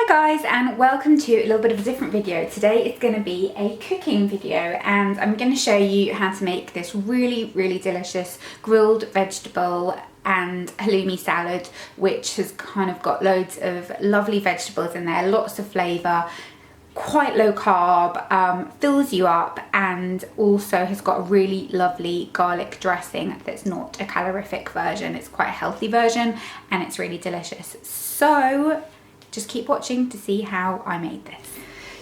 Hi guys, and welcome to a little bit of a different video. Today it's going to be a cooking video and I'm going to show you how to make this really delicious grilled vegetable and halloumi salad, which has kind of got loads of lovely vegetables in there, lots of flavour, quite low carb, fills you up, and also has got a really lovely garlic dressing that's not a calorific version. It's quite a healthy version and it's really delicious. So just keep watching to see how I made this.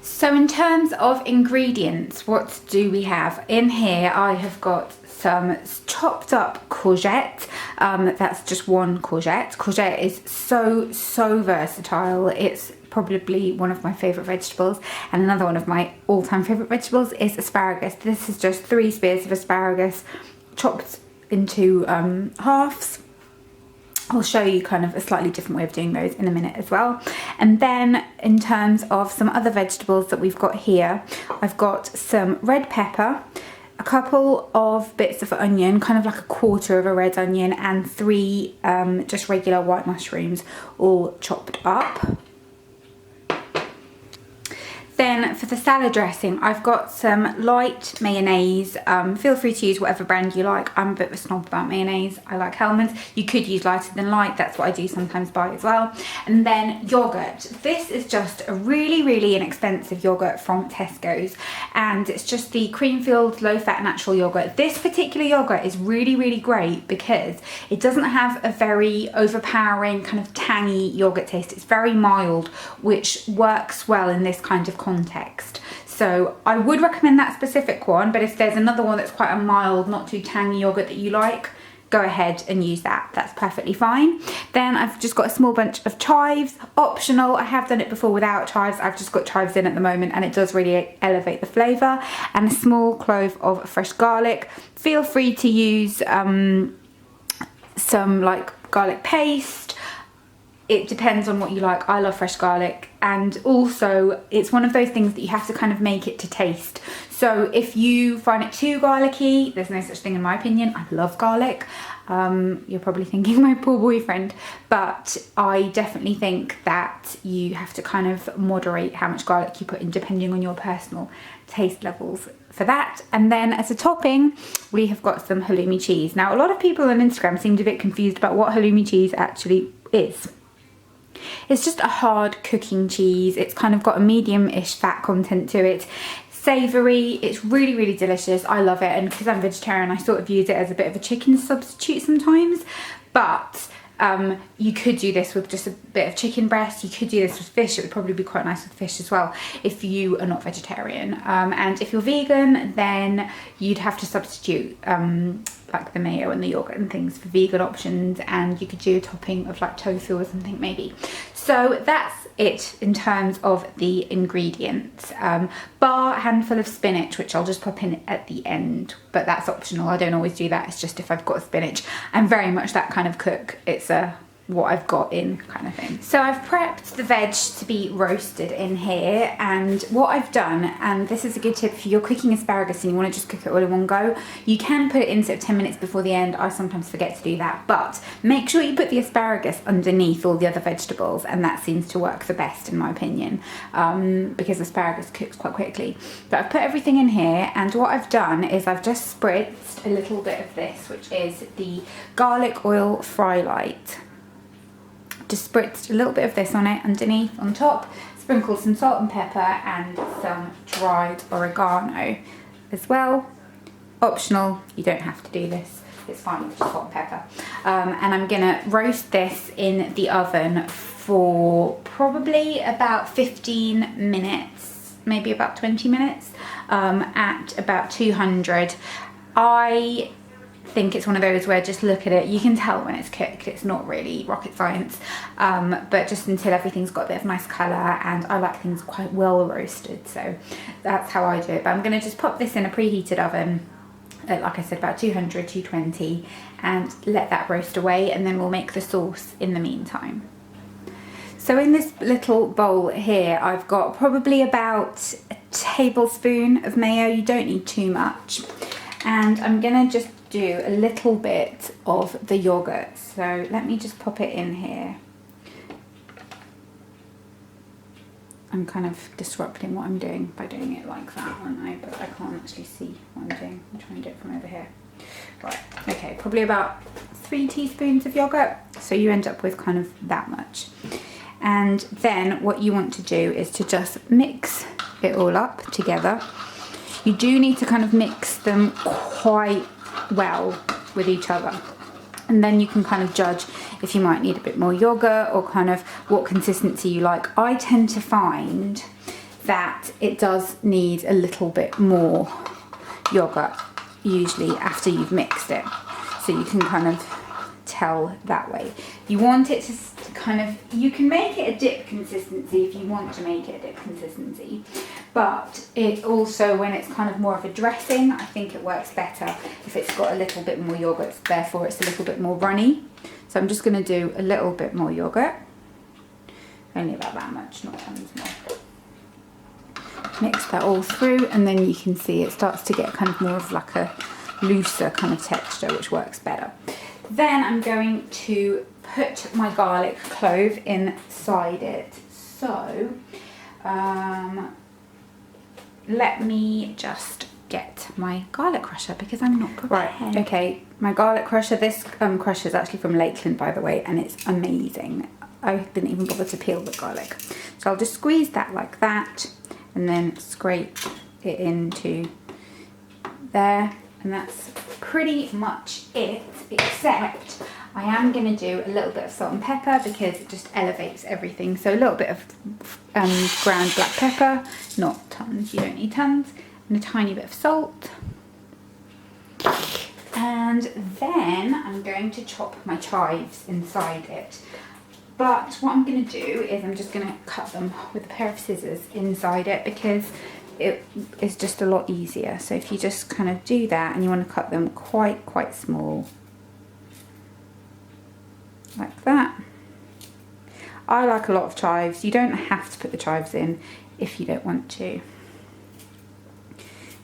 So in terms of ingredients, what do we have? In here I have got some chopped up courgette. That's just one courgette. Courgette is so versatile. It's probably one of my favourite vegetables, and another one of my all-time favourite vegetables is asparagus. This is just 3 spears of asparagus chopped into halves. I'll show you kind of a slightly different way of doing those in a minute as well. And then in terms of some other vegetables that we've got here, I've got some red pepper, a couple of bits of onion, kind of like a quarter of a red onion, and 3 just regular white mushrooms, all chopped up. Then for the salad dressing, I've got some light mayonnaise. Feel free to use whatever brand you like. I'm a bit of a snob about mayonnaise. I like Hellmann's. You could use lighter than light. That's what I do sometimes buy as well. And then yogurt. This is just a really inexpensive yogurt from Tesco's. And it's just the cream-filled low-fat natural yogurt. This particular yogurt is really great because it doesn't have a very overpowering kind of tangy yogurt taste. It's very mild, which works well in this kind of context. So I would recommend that specific one, but if there's another one that's quite a mild, not too tangy yogurt that you like, go ahead and use that. That's perfectly fine. Then I've just got a small bunch of chives, optional. I have done it before without chives. I've just got chives in at the moment and it does really elevate the flavour. And a small clove of fresh garlic. Feel free to use some like garlic paste. It depends on what you like. I love fresh garlic, and also it's one of those things that you have to kind of make it to taste. So if you find it too garlicky, there's no such thing in my opinion. I love garlic. You're probably thinking my poor boyfriend, but I definitely think that you have to kind of moderate how much garlic you put in depending on your personal taste levels for that. And then as a topping, we have got some halloumi cheese. Now a lot of people on Instagram seemed a bit confused about what halloumi cheese actually is. It's just a hard cooking cheese. It's kind of got a medium-ish fat content to it. Savoury, it's really delicious. I love it, and because I'm vegetarian I sort of use it as a bit of a chicken substitute sometimes. But you could do this with just a bit of chicken breast. You could do this with fish. It would probably be quite nice with fish as well if you are not vegetarian. And if you're vegan, then you'd have to substitute like the mayo and the yogurt and things for vegan options, and you could do a topping of like tofu or something maybe. So that's it in terms of the ingredients. Bar a handful of spinach, which I'll just pop in at the end, but that's optional. I don't always do that. It's just if I've got spinach. I'm very much that kind of cook. It's what I've got in kind of thing. So I've prepped the veg to be roasted in here, and what I've done, and this is a good tip if you're cooking asparagus and you want to just cook it all in one go, you can put it in sort of 10 minutes before the end. I sometimes forget to do that, but make sure you put the asparagus underneath all the other vegetables, and that seems to work the best in my opinion, because asparagus cooks quite quickly. But I've put everything in here, and what I've done is I've just spritzed a little bit of this, which is the garlic oil fry light. Just spritzed a little bit of this on it underneath, on top, sprinkled some salt and pepper and some dried oregano as well. Optional, you don't have to do this, it's fine with just salt and pepper. And I'm gonna roast this in the oven for probably about 15 minutes, maybe about 20 minutes, at about 200. I think it's one of those where just look at it, you can tell when it's cooked. It's not really rocket science, but just until everything's got a bit of nice colour, and I like things quite well roasted, so that's how I do it. But I'm going to just pop this in a preheated oven at, like I said, about 200, 220, and let that roast away, and then we'll make the sauce in the meantime. So in this little bowl here, I've got probably about a tablespoon of mayo. You don't need too much. And I'm gonna just do a little bit of the yogurt. So let me just pop it in here. I'm kind of disrupting what I'm doing by doing it like that, aren't I? But I can't actually see what I'm doing. I'm trying to do it from over here. Right, okay, probably about 3 teaspoons of yogurt. So you end up with kind of that much. And then what you want to do is to just mix it all up together. You do need to kind of mix them quite well with each other. And then you can kind of judge if you might need a bit more yogurt or kind of what consistency you like. I tend to find that it does need a little bit more yogurt usually after you've mixed it. So you can kind of tell that way. You want it to kind of, you can make it a dip consistency if you want to make it a dip consistency. But it also, when it's kind of more of a dressing, I think it works better if it's got a little bit more yogurt, therefore it's a little bit more runny. So I'm just going to do a little bit more yogurt, only about that much, not tons more. Mix that all through, and then you can see it starts to get kind of more of like a looser kind of texture, which works better. Then I'm going to put my garlic clove inside it. So, let me just get my garlic crusher because I'm not prepared. Right, okay, my garlic crusher, this crusher is actually from Lakeland, by the way, and it's amazing. I didn't even bother to peel the garlic. So I'll just squeeze that like that and then scrape it into there. And that's pretty much it, except I am going to do a little bit of salt and pepper because it just elevates everything. So a little bit of ground black pepper, not tons, you don't need tons, and a tiny bit of salt. And then I'm going to chop my chives inside it. But what I'm going to do is I'm just going to cut them with a pair of scissors inside it because it is just a lot easier. So if you just kind of do that and you want to cut them quite small, like that. I like a lot of chives. You don't have to put the chives in if you don't want to.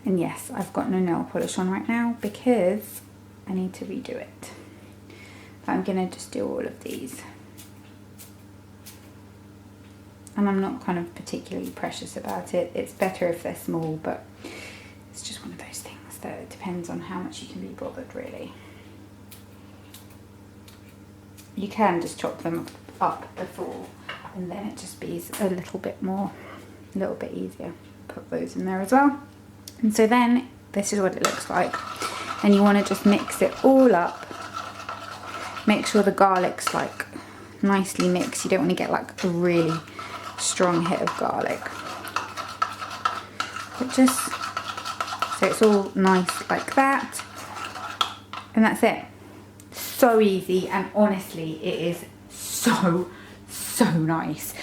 And yes, I've got no nail polish on right now because I need to redo it. But I'm going to just do all of these. And I'm not kind of particularly precious about it. It's better if they're small, but it's just one of those things that it depends on how much you can be bothered, really. You can just chop them up before, and then it just be a little bit easier. Put those in there as well. And so then this is what it looks like. And you want to just mix it all up. Make sure the garlic's like nicely mixed. You don't want to get like a really strong hit of garlic. But just so it's all nice like that. And that's it. So easy, and honestly it is so nice.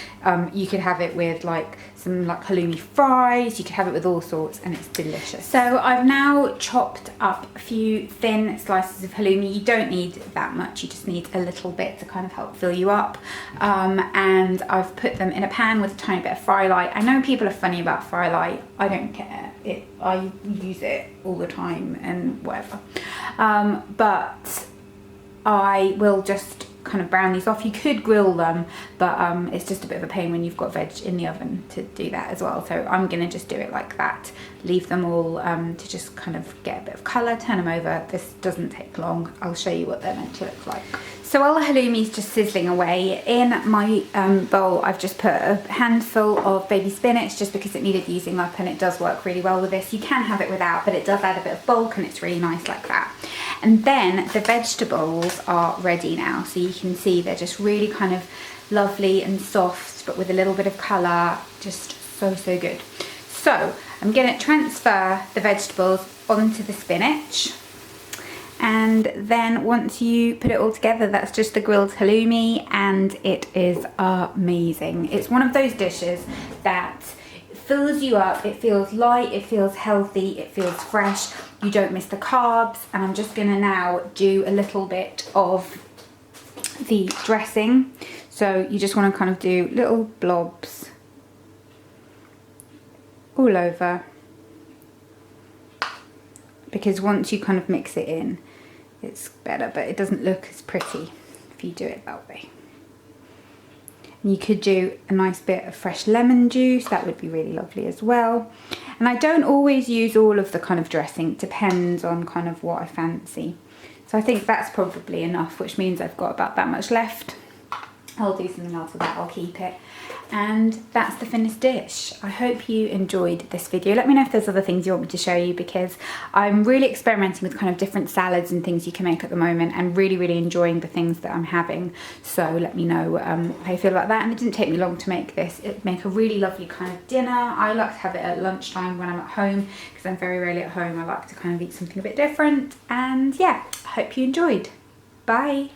You could have it with like some like halloumi fries, you could have it with all sorts, and it's delicious. So I've now chopped up a few thin slices of halloumi. You don't need that much, you just need a little bit to kind of help fill you up. And I've put them in a pan with a tiny bit of fry light. I know people are funny about fry light, I don't care. I use it all the time and whatever. But I will just kind of brown these off. You could grill them, but it's just a bit of a pain when you've got veg in the oven to do that as well. So I'm going to just do it like that. Leave them all to just kind of get a bit of colour, turn them over. This doesn't take long. I'll show you what they're meant to look like. So while the halloumi's just sizzling away, in my bowl I've just put a handful of baby spinach just because it needed using up, and it does work really well with this. You can have it without, but it does add a bit of bulk and it's really nice like that. And then the vegetables are ready now, so you can see they're just really kind of lovely and soft, but with a little bit of colour, just so good. So I'm going to transfer the vegetables onto the spinach. And then once you put it all together, that's just the grilled halloumi, and it is amazing. It's one of those dishes that fills you up. It feels light, it feels healthy, it feels fresh. You don't miss the carbs. And I'm just gonna now do a little bit of the dressing. So you just want to kind of do little blobs all over, because once you kind of mix it in, it's better, but it doesn't look as pretty if you do it that way. You could do a nice bit of fresh lemon juice, that would be really lovely as well. And I don't always use all of the kind of dressing, it depends on kind of what I fancy. So I think that's probably enough, which means I've got about that much left. I'll do something else with that, I'll keep it. And that's the finished dish. I hope you enjoyed this video. Let me know if there's other things you want me to show you, because I'm really experimenting with kind of different salads and things you can make at the moment, and really enjoying the things that I'm having. So let me know how you feel about that. And it didn't take me long to make this. It'd make a really lovely kind of dinner. I like to have it at lunchtime when I'm at home, because I'm very rarely at home. I like to kind of eat something a bit different. And yeah, I hope you enjoyed. Bye.